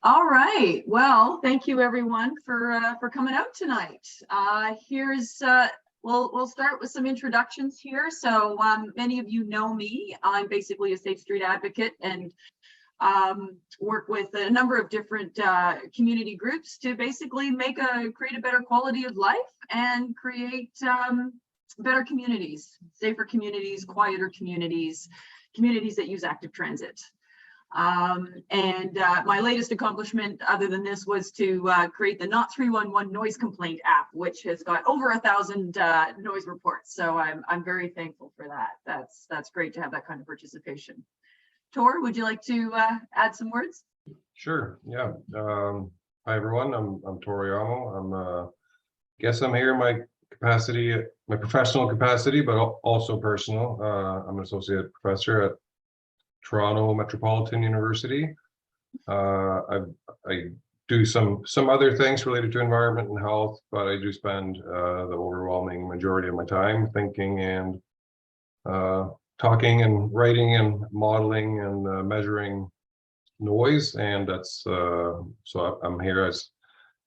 All right. Well, thank you everyone for coming out tonight. We'll start with some introductions here. So many of you know me. I'm basically a Safe Street advocate and work with a number of different community groups to basically create a better quality of life and create better communities, safer communities, quieter communities, communities that use active transit. My latest accomplishment other than this was to create the Not 311 noise complaint app, which has got over 1,000 noise reports. So I'm very thankful for that. That's great to have that kind of participation. Tor, would you like to add some words? Sure. Yeah. Hi everyone. I'm Tor Oiamo. Guess I'm here in my capacity, my professional capacity, but also personal. I'm an associate professor at Toronto Metropolitan University. I do some other things related to environment and health, but I do spend the overwhelming majority of my time thinking and talking and writing and modeling and measuring noise. And that's so I'm here as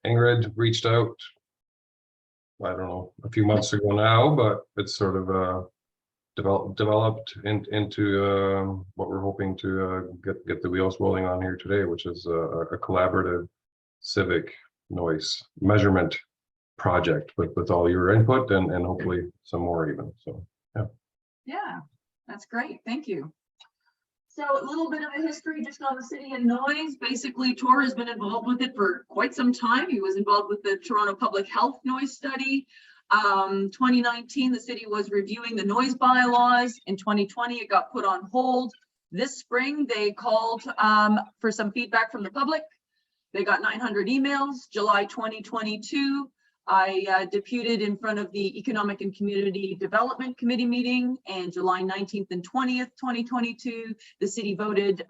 Ingrid reached out, I don't know, a few months ago now, but it's sort of developed into what we're hoping to get the wheels rolling on here today, which is a collaborative civic noise measurement project with all your input and hopefully some more even. So yeah, that's great. Thank you. So a little bit of a history just on the city and noise. Basically, Tor has been involved with it for quite some time. He was involved with the Toronto Public Health Noise Study. 2019, the city was reviewing the noise bylaws. In 2020, it got put on hold. This spring, they called for some feedback from the public. They got 900 emails. July 2022, I deputed in front of the Economic and Community Development Committee meeting, and July 19th and 20th, 2022, the city voted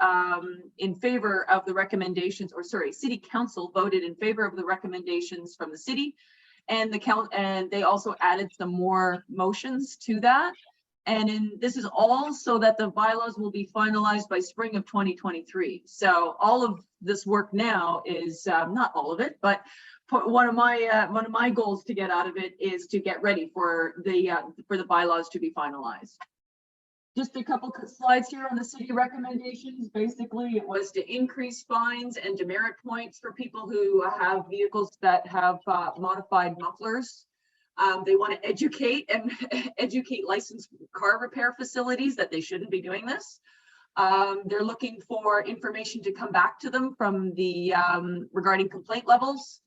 in favor of the recommendations, or sorry, City Council voted in favor of the recommendations from the city. And they also added some more motions to that. And this is all so that the bylaws will be finalized by spring of 2023. So all of this work now is not all of it, but one of my goals to get out of it is to get ready for the bylaws to be finalized. Just a couple slides here on the city recommendations. Basically, it was to increase fines and demerit points for people who have vehicles that have modified mufflers. They want to educate licensed car repair facilities that they shouldn't be doing this. They're looking for information to come back to them from the regarding complaint levels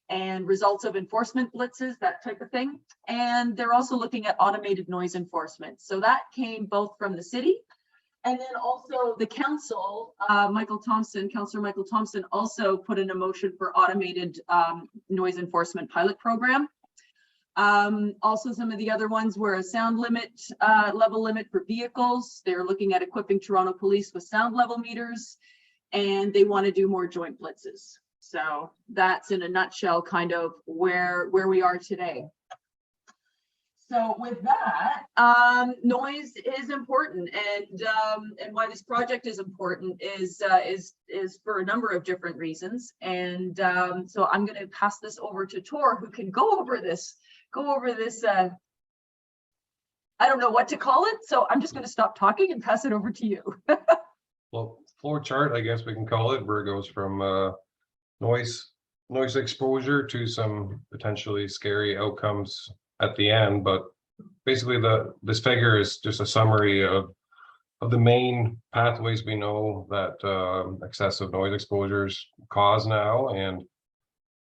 and results of enforcement blitzes, that type of thing. And they're also looking at automated noise enforcement. So that came both from the city and then also the council. Councillor Michael Thompson also put in a motion for automated noise enforcement pilot program. Also, some of the other ones were a sound limit, level limit for vehicles. They're looking at equipping Toronto police with sound level meters, and they want to do more joint blitzes. So that's in a nutshell kind of where we are today. So with that, noise is important, and why this project is important is for a number of different reasons. And so I'm going to pass this over to Tor, who can go over this. I don't know what to call it, so I'm just going to stop talking and pass it over to you. well, flow chart, I guess we can call it, where it goes from noise exposure to some potentially scary outcomes at the end. But basically this figure is just a summary of the main pathways we know that excessive noise exposures cause now, and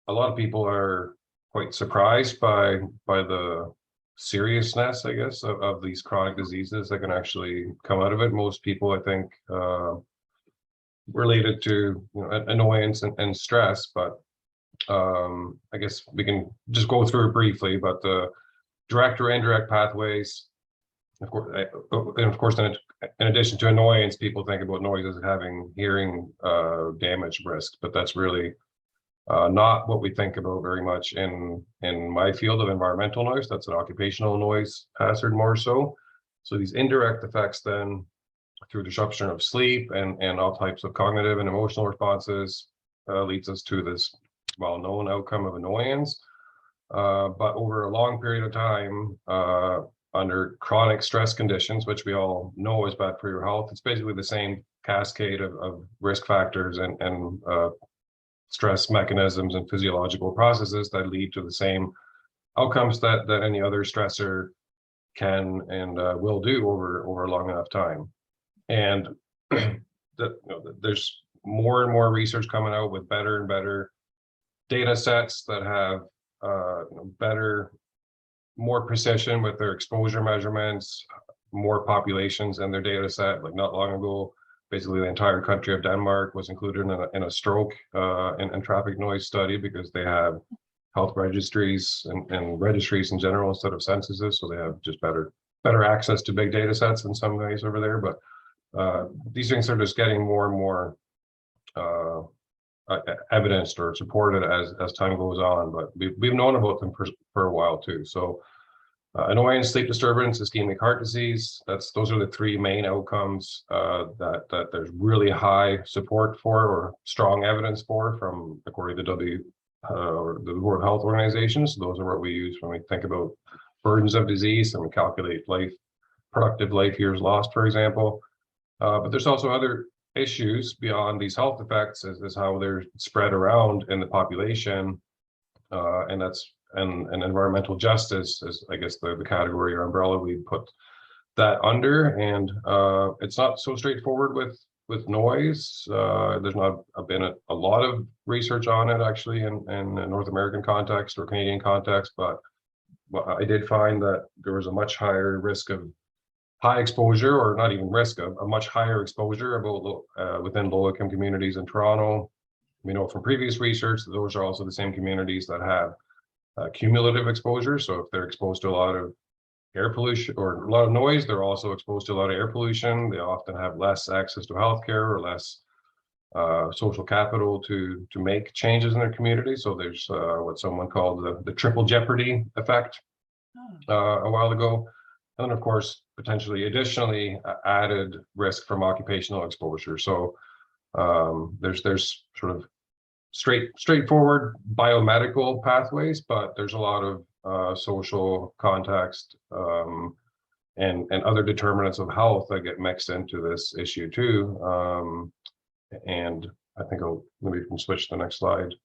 a lot of people are quite surprised by the seriousness, I guess, of these chronic diseases that can actually come out of it. Most people, I think, related to annoyance and stress, but I guess we can just go through it briefly. But the direct or indirect pathways, of course, in addition to annoyance, people think about noise as having hearing damage risk, but that's really not what we think about very much in my field of environmental noise. That's an occupational noise hazard more so. So these indirect effects then, through disruption of sleep and all types of cognitive and emotional responses, leads us to this well-known outcome of annoyance. But over a long period of time, under chronic stress conditions, which we all know is bad for your health, it's basically the same cascade of risk factors and stress mechanisms and physiological processes that lead to the same outcomes that any other stressor can and will do over a long enough time. And there's more and more research coming out with better and better data sets that have better, more precision with their exposure measurements, more populations in their data set. Like not long ago, basically the entire country of Denmark was included in a stroke and traffic noise study because they have health registries and registries in general instead of censuses, so they have just better access to big data sets in some ways over there. But these things are just getting more and more evidenced or supported as time goes on, but we've known about them for a while too. So annoyance, sleep disturbance, ischemic heart disease, those are the three main outcomes that there's really high support for or strong evidence for from according to or the World Health Organization. So those are what we use when we think about burdens of disease and we calculate productive life years lost, for example. But there's also other issues beyond these health effects is how they're spread around in the population, and environmental justice is, I guess, the category or umbrella we put that under. And it's not so straightforward with noise. There's not been a lot of research on it actually in a North American context or Canadian context, but I did find that there was a much higher risk of high exposure, or not even risk of a much higher exposure within low-income communities in Toronto. We know from previous research that those are also the same communities that have cumulative exposure. So if they're exposed to a lot of air pollution or a lot of noise, they're also exposed to a lot of air pollution. They often have less access to healthcare or less social capital to make changes in their community. So there's what someone called the triple jeopardy effect a while ago. And then, of course, potentially additionally added risk from occupational exposure. So there's sort of straightforward biomedical pathways, but there's a lot of social context and other determinants of health that get mixed into this issue too. And I think maybe we can switch to the next slide.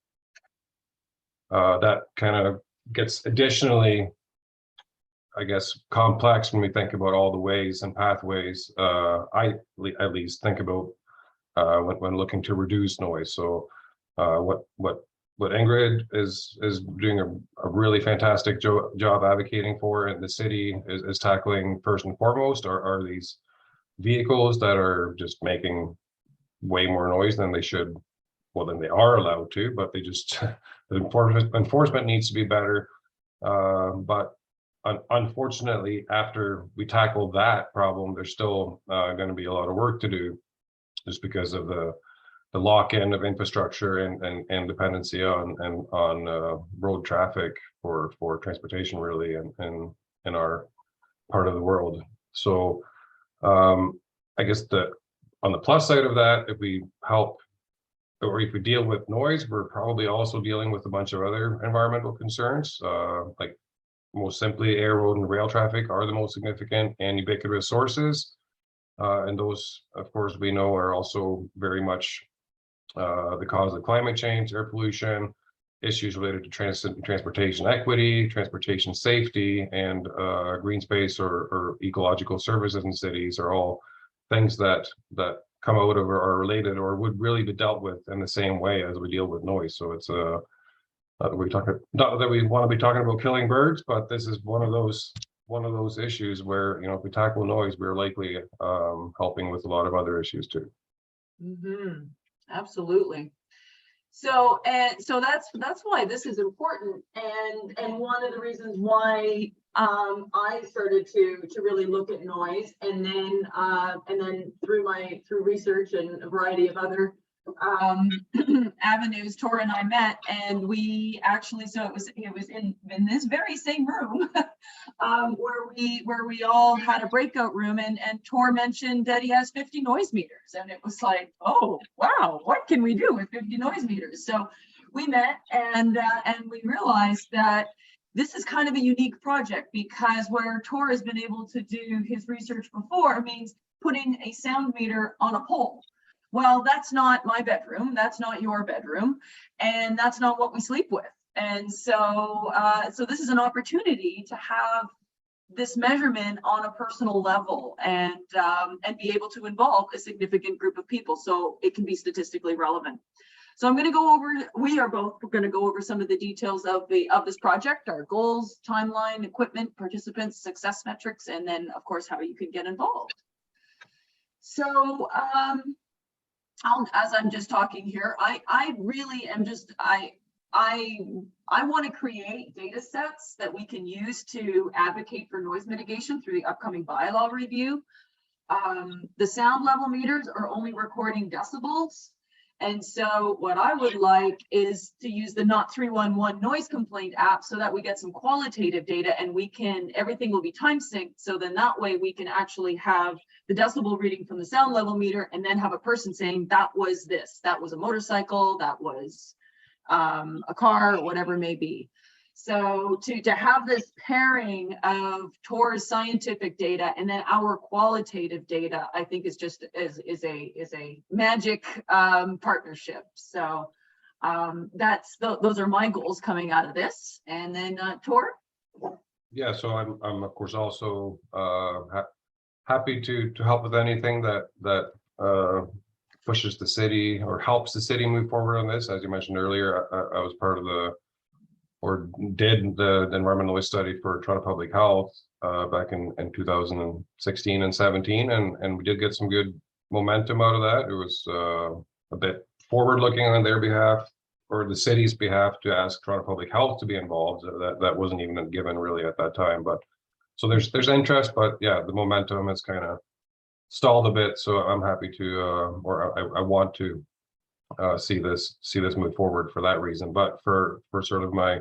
That kind of gets additionally, I guess, complex when we think about all the ways and pathways I at least think about when looking to reduce noise. So what Ingrid is doing a really fantastic job advocating for in the city is tackling first and foremost are these vehicles that are just making way more noise than they should, well, than they are allowed to, but they just the enforcement needs to be better. But unfortunately, after we tackle that problem, there's still going to be a lot of work to do, just because of the lock-in of infrastructure and dependency on road traffic for transportation, really, in our part of the world. So I guess on the plus side of that, if we help or if we deal with noise, we're probably also dealing with a bunch of other environmental concerns, like most simply air, road, and rail traffic are the most significant and ubiquitous sources. And those, of course, we know are also very much the cause of climate change, air pollution, issues related to transportation equity, transportation safety, and green space or ecological services in cities are all things that come out of or are related or would really be dealt with in the same way as we deal with noise. So it's not that we want to be talking about killing birds, but this is one of those issues where, if we tackle noise, we're likely helping with a lot of other issues too. Mm-hmm. Absolutely. So that's why this is important, and one of the reasons why I started to really look at noise, and then through research and a variety of other avenues, Tor and I met, and we actually, so it was in this very same room where we all had a breakout room, and Tor mentioned that he has 50 noise meters, and it was like, oh wow, what can we do with 50 noise meters? So we met, and we realized that this is kind of a unique project, because where Tor has been able to do his research before means putting a sound meter on a pole. Well, that's not my bedroom, that's not your bedroom, and that's not what we sleep with. And so so this is an opportunity to have this measurement on a personal level, and be able to involve a significant group of people so it can be statistically relevant. So I'm going to go over, we are both going to go over some of the details of this project, our goals, timeline, equipment, participants, success metrics, and then of course how you can get involved. So as I'm just talking here, I really am just, I want to create data sets that we can use to advocate for noise mitigation through the upcoming bylaw review. The sound level meters are only recording decibels. And so what I would like is to use the Not 311 noise complaint app so that we get some qualitative data, and we can, everything will be time synced. So then that way we can actually have the decibel reading from the sound level meter, and then have a person saying that was this, that was a motorcycle, that was a car, or whatever it may be. So to have this pairing of Tor's scientific data and then our qualitative data, I think is just is a magic partnership. So those are my goals coming out of this. And then Tor. Yeah, so I'm of course also happy to help with anything that pushes the city or helps the city move forward on this. As you mentioned earlier, I was part of did the environmental noise study for Toronto Public Health back in 2016 and 17, and we did get some good momentum out of that. It was a bit forward looking on their behalf, or the city's behalf, to ask Toronto Public Health to be involved. That wasn't even a given really at that time, but so there's interest, but yeah, the momentum has kind of stalled a bit. So I'm happy to or I want to see this move forward for that reason. But for sort of my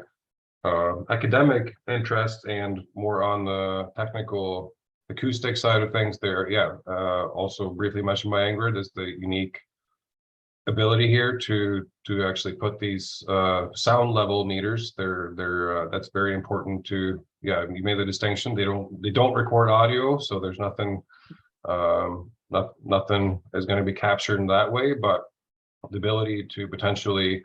academic interest and more on the technical acoustic side of things, there, yeah, also briefly mentioned by Ingrid, is the unique ability here to actually put these sound level meters. They're that's very important to, yeah, you made the distinction. They don't record audio, so there's nothing nothing is going to be captured in that way, but the ability to potentially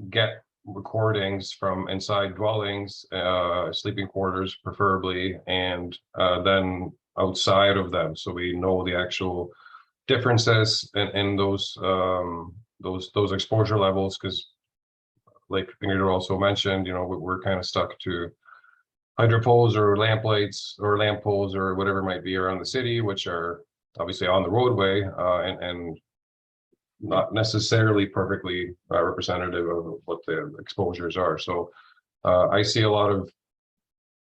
get recordings from inside dwellings, sleeping quarters preferably, and then outside of them, so we know the actual differences in those exposure levels, because like Ingrid also mentioned, you know, we're kind of stuck to hydro poles or lamp lights or lamp poles or whatever it might be around the city, which are obviously on the roadway and not necessarily perfectly representative of what the exposures are. So I see a lot of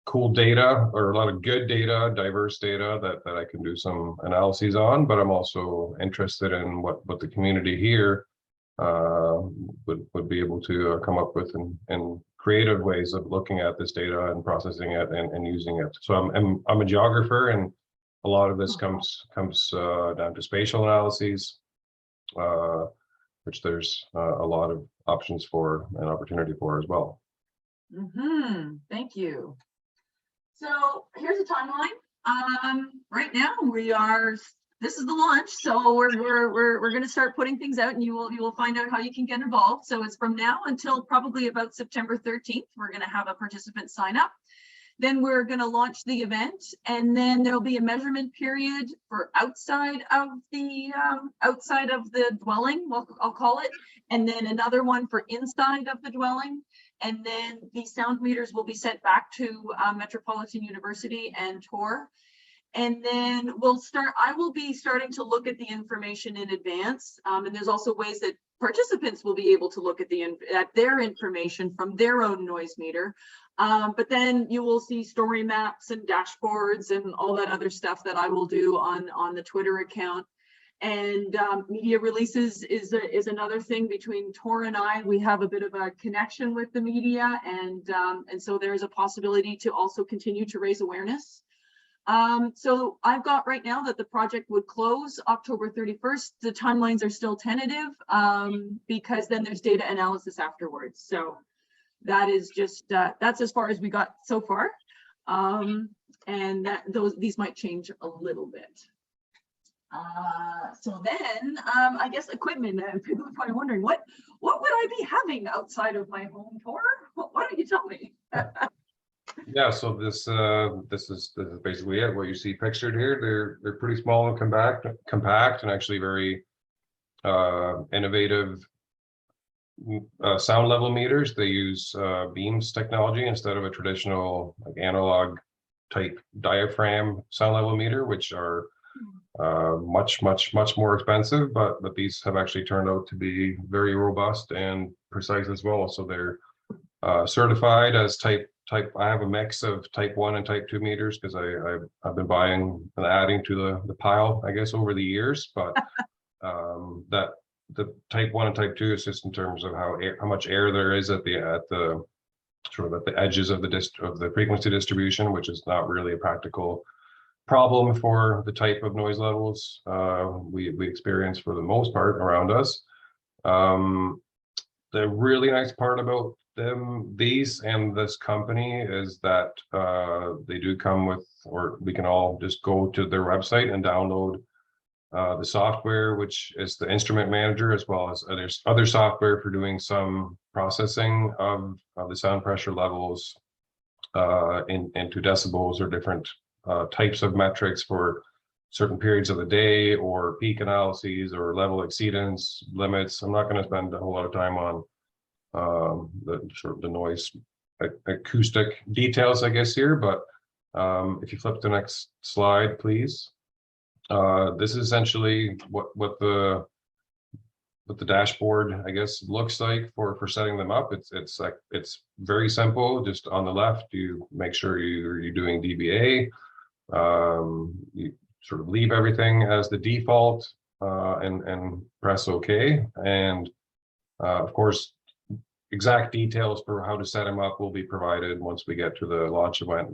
cool data, or a lot of good data, diverse data that I can do some analyses on, but I'm also interested in what the community here would be able to come up with in creative ways of looking at this data and processing it and using it. So I'm a geographer, and a lot of this comes down to spatial analyses, which there's a lot of options for and opportunity for as well. Thank you. So here's a timeline. Right now this is the launch, so we're going to start putting things out, and you will find out how you can get involved. So it's from now until probably about September 13th. We're going to have a participant sign up. Then we're going to launch the event, and then there'll be a measurement period for outside of the dwelling, I'll call it, and then another one for inside of the dwelling. And then the sound meters will be sent back to Metropolitan University and Tor. And then I will be starting to look at the information in advance. And there's also ways that participants will be able to look at their information from their own noise meter. But then you will see story maps and dashboards and all that other stuff that I will do on the Twitter account. And media releases is another thing between Tor and I. We have a bit of a connection with the media, and so there is a possibility to also continue to raise awareness. So I've got right now that the project would close October 31st. The timelines are still tentative because then there's data analysis afterwards. So that is just that's as far as we got so far, and these might change a little bit. So then I guess equipment, people are probably wondering what would I be having outside of my home, Tor? Why don't you tell me? Yeah, so this is basically it. What you see pictured here, they're pretty small and compact, and actually very innovative sound level meters. They use beams technology instead of a traditional like analog type diaphragm sound level meter, which are much more expensive, but these have actually turned out to be very robust and precise as well. So they're certified as type. I have a mix of type 1 and type 2 meters because I've been buying and adding to the pile, I guess, over the years. But that the type 1 and type 2 is just in terms of how much air there is at the sort of at the edges of the frequency distribution, which is not really a practical problem for the type of noise levels we experience for the most part around us. The really nice part about these and this company is that they do come with, or we can all just go to their website and download the software, which is the instrument manager, as well as other software for doing some processing of the sound pressure levels into decibels or different types of metrics for certain periods of the day, or peak analyses or level exceedance limits. I'm not going to spend a whole lot of time on the sort of the noise acoustic details, I guess, here, but if you flip the next slide, please. This is essentially what the dashboard, I guess, looks like for setting them up. It's very simple. Just on the left, you make sure you're doing dBA. You sort of leave everything as the default and press OK. And of course, exact details for how to set them up will be provided once we get to the launch event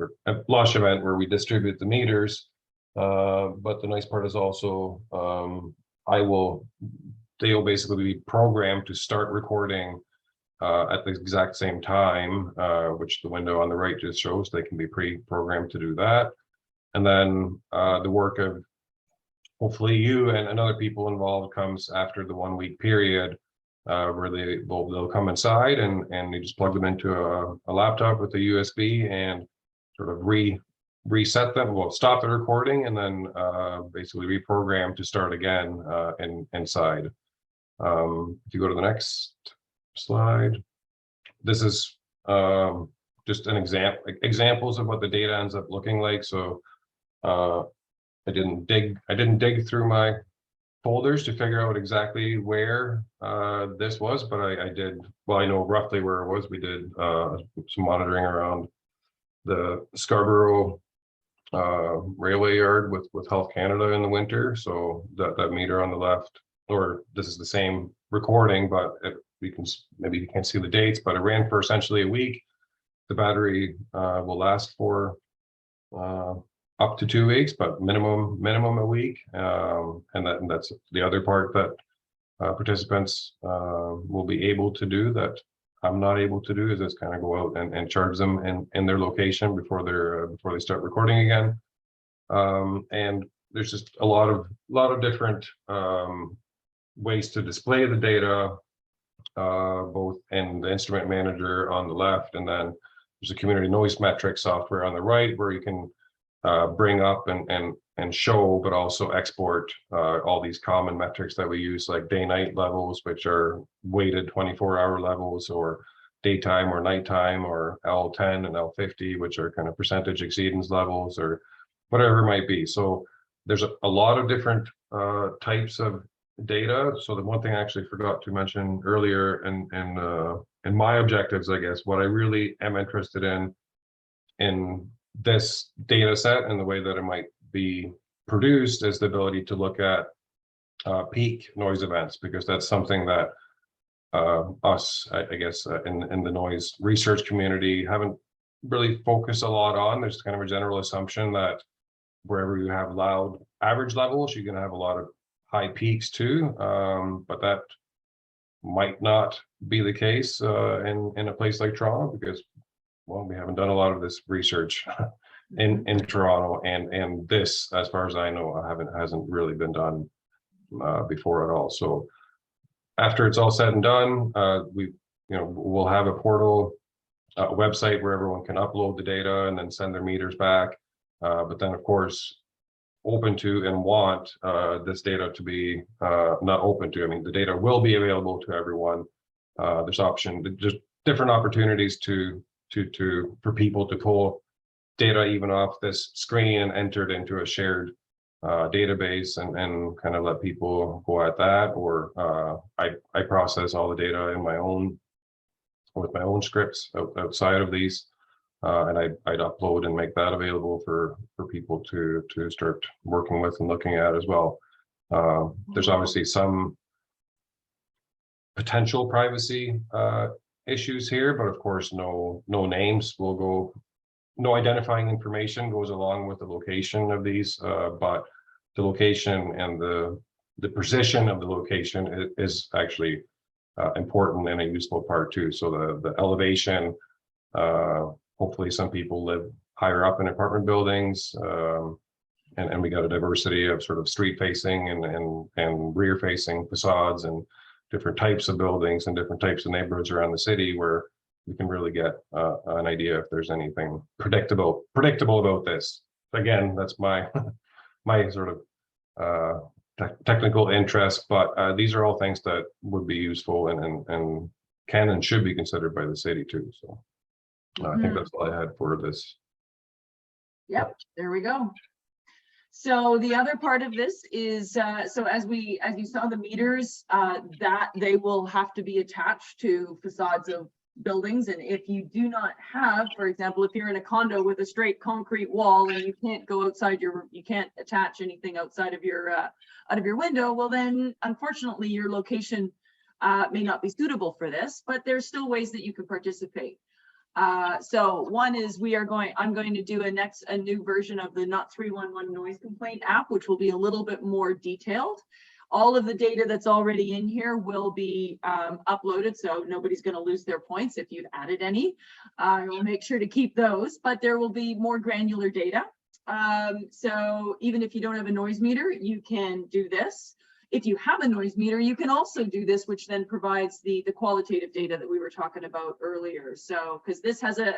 where we distribute the meters. But the nice part is also they will basically be programmed to start recording at the exact same time, which the window on the right just shows. They can be pre-programmed to do that. And then the work of hopefully you and other people involved comes after the 1 week period where they'll come inside and you just plug them into a laptop with a USB and sort of reset them, stop the recording, and then basically reprogram to start again inside. If you go to the next slide, this is just an examples of what the data ends up looking like. So I didn't dig through my folders to figure out exactly where this was, but I did. Well, I know roughly where it was. We did some monitoring around the Scarborough railway yard with Health Canada in the winter. So that meter on the left, or this is the same recording, but maybe you can't see the dates, but it ran for essentially a week. The battery will last for up to 2 weeks, but minimum a week. And that's the other part that participants will be able to do that I'm not able to do, is just kind of go out and charge them in their location before they start recording again. And there's just a lot of different ways to display the data, both in the instrument manager on the left, and then there's a community noise metrics software on the right where you can bring up and show, but also export all these common metrics that we use, like day-night levels, which are weighted 24-hour levels, or daytime or nighttime, or L10 and L50, which are kind of percentage exceedance levels, or whatever it might be. So there's a lot of different types of data. So the one thing I actually forgot to mention earlier in my objectives, I guess, what I really am interested in this data set and the way that it might be produced is the ability to look at peak noise events, because that's something that I guess, in the noise research community haven't really focused a lot on. There's kind of a general assumption that wherever you have loud average levels, you're going to have a lot of high peaks too, but that might not be the case in a place like Toronto, because, well, we haven't done a lot of this research in Toronto, and this, as far as I know, hasn't really been done before at all. So after it's all said and done, we'll have a portal, a website where everyone can upload the data and then send their meters back. But then, of course, open to and want this data to be not open to. I mean, the data will be available to everyone. There's just different opportunities for people to pull data even off this screen and enter it into a shared database and kind of let people go at that, or I process all the data in with my own scripts outside of these, and I'd upload and make that available for people to start working with and looking at as well. There's obviously some potential privacy issues here, but of course no names will go, no identifying information goes along with the location of these, but the location and the position of the location is actually important and a useful part too. So the elevation, hopefully some people live higher up in apartment buildings, and we got a diversity of sort of street facing and rear facing facades and different types of buildings and different types of neighborhoods around the city, where we can really get an idea if there's anything predictable about this. Again, that's my my sort of technical interest, but these are all things that would be useful and can and should be considered by the city too. So I think that's all I had for this. Yep, there we go. So the other part of this is, so as you saw the meters, that they will have to be attached to facades of buildings. And if you do not have, for example, if you're in a condo with a straight concrete wall and you can't go outside you can't attach anything outside of your out of your window, well then unfortunately your location may not be suitable for this, but there's still ways that you can participate. So one is I'm going to do a new version of the Not 311 noise complaint app, which will be a little bit more detailed. All of the data that's already in here will be uploaded, so nobody's going to lose their points if you've added any. We'll make sure to keep those, but there will be more granular data. So even if you don't have a noise meter, you can do this. If you have a noise meter, you can also do this, which then provides the qualitative data that we were talking about earlier. So, because this has the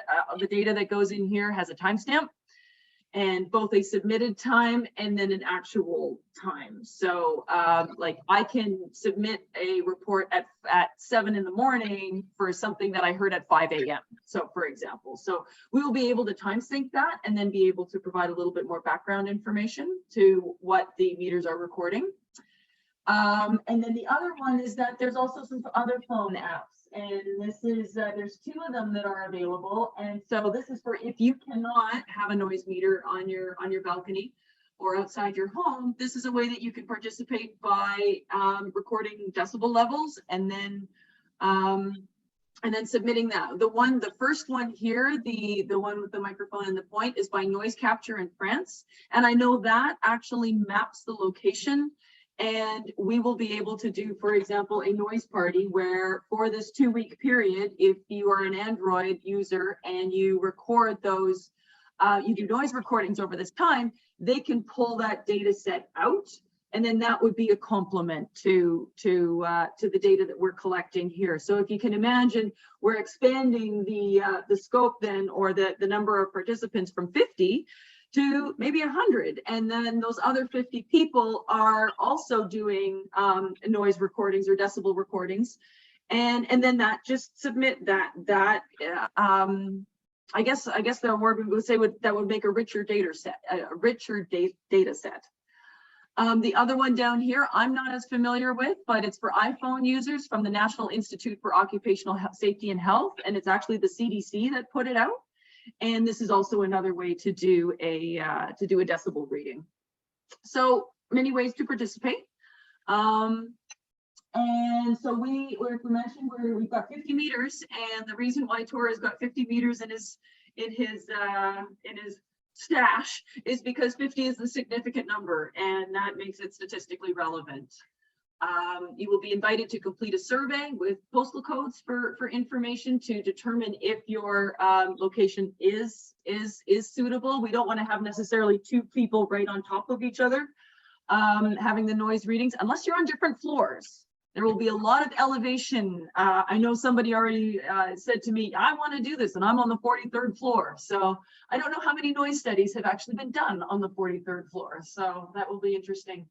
data that goes in here has a timestamp, and both a submitted time and then an actual time. So like I can submit a report at 7 in the morning for something that I heard at 5 a.m. So for example, so we will be able to time sync that and then be able to provide a little bit more background information to what the meters are recording. And then the other one is that there's also some other phone apps, and this is there's 2 of them that are available. And so this is for if you cannot have a noise meter on your balcony or outside your home, this is a way that you can participate by recording decibel levels and then submitting that. The first one here, the one with the microphone and the point, is by Noise Capture in France, and I know that actually maps the location. And we will be able to do, for example, a noise party where for this 2-week period, if you are an Android user and you record those, you do noise recordings over this time, they can pull that data set out. And then that would be a complement to the data that we're collecting here. So if you can imagine, we're expanding the scope then, or the number of participants from 50 to maybe 100, and then those other 50 people are also doing noise recordings or decibel recordings, and then that just submit that I guess the word we would say that would make a richer data set, data set. The other one down here I'm not as familiar with, but it's for iPhone users from the National Institute for Occupational Safety and Health, and it's actually the CDC that put it out. And this is also another way to do a decibel reading. So many ways to participate. And so like we mentioned, we've got 50 meters, and the reason why Tor has got 50 meters in his stash is because 50 is the significant number, and that makes it statistically relevant. You will be invited to complete a survey with postal codes for information to determine if your location is suitable. We don't want to have necessarily two people right on top of each other having the noise readings, unless you're on different floors. There will be a lot of elevation. I know somebody already said to me, I want to do this, and I'm on the 43rd floor. So I don't know how many noise studies have actually been done on the 43rd floor. So that will be interesting.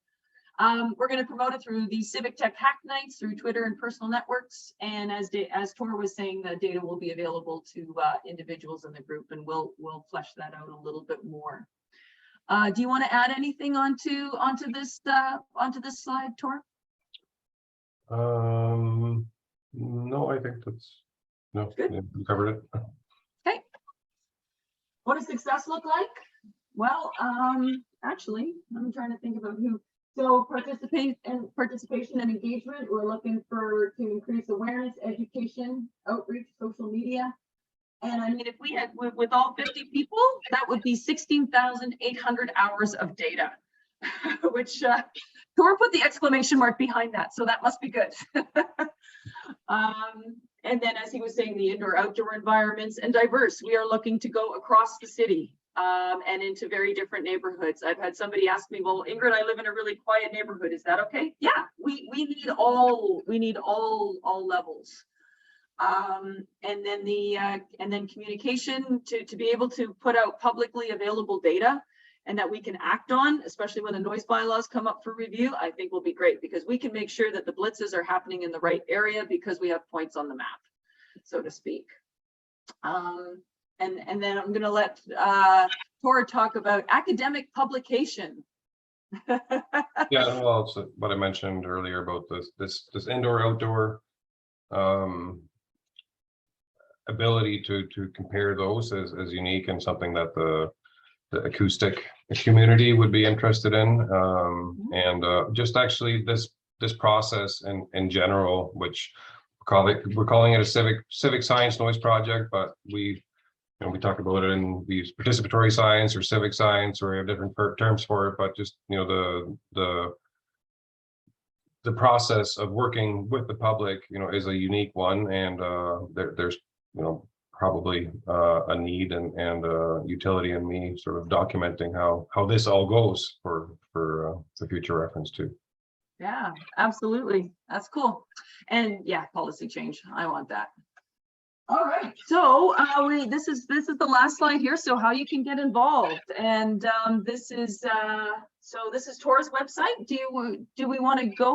We're going to promote it through the Civic Tech Hacknights, through Twitter and personal networks. And as Tor was saying, the data will be available to individuals in the group, and we'll flesh that out a little bit more. Do you want to add anything onto this slide, Tor? No, I think no, good. Yeah, we covered it. Okay. What does success look like? Well, actually, I'm trying to think about who. So participation and engagement, we're looking to increase awareness, education, outreach, social media. And I mean, if we had, with all 50 people, that would be 16,800 hours of data, which Tor put the exclamation mark behind that. So that must be good. And then, as he was saying, the indoor outdoor environments and diverse, we are looking to go across the city and into very different neighborhoods. I've had somebody ask me, well, Ingrid, I live in a really quiet neighborhood. Is that okay? Yeah, we need all levels. And then communication to be able to put out publicly available data and that we can act on, especially when the noise bylaws come up for review, I think will be great, because we can make sure that the blitzes are happening in the right area because we have points on the map, so to speak. And then I'm going to let Tor talk about academic publication. Yeah, well, it's what I mentioned earlier about this indoor outdoor ability to compare those as unique and something that the acoustic community would be interested in, and just actually this process in general, which we're calling it a civic science noise project, but we talk about it in these participatory science or civic science, or we have different terms for it, but just the process of working with the public is a unique one, and there's probably a need and utility in me sort of documenting how this all goes for future reference too. Yeah, absolutely. That's cool. And yeah, policy change. I want that. All right. So this is the last slide here. So how you can get involved, and this is Tor's website. Do we want to go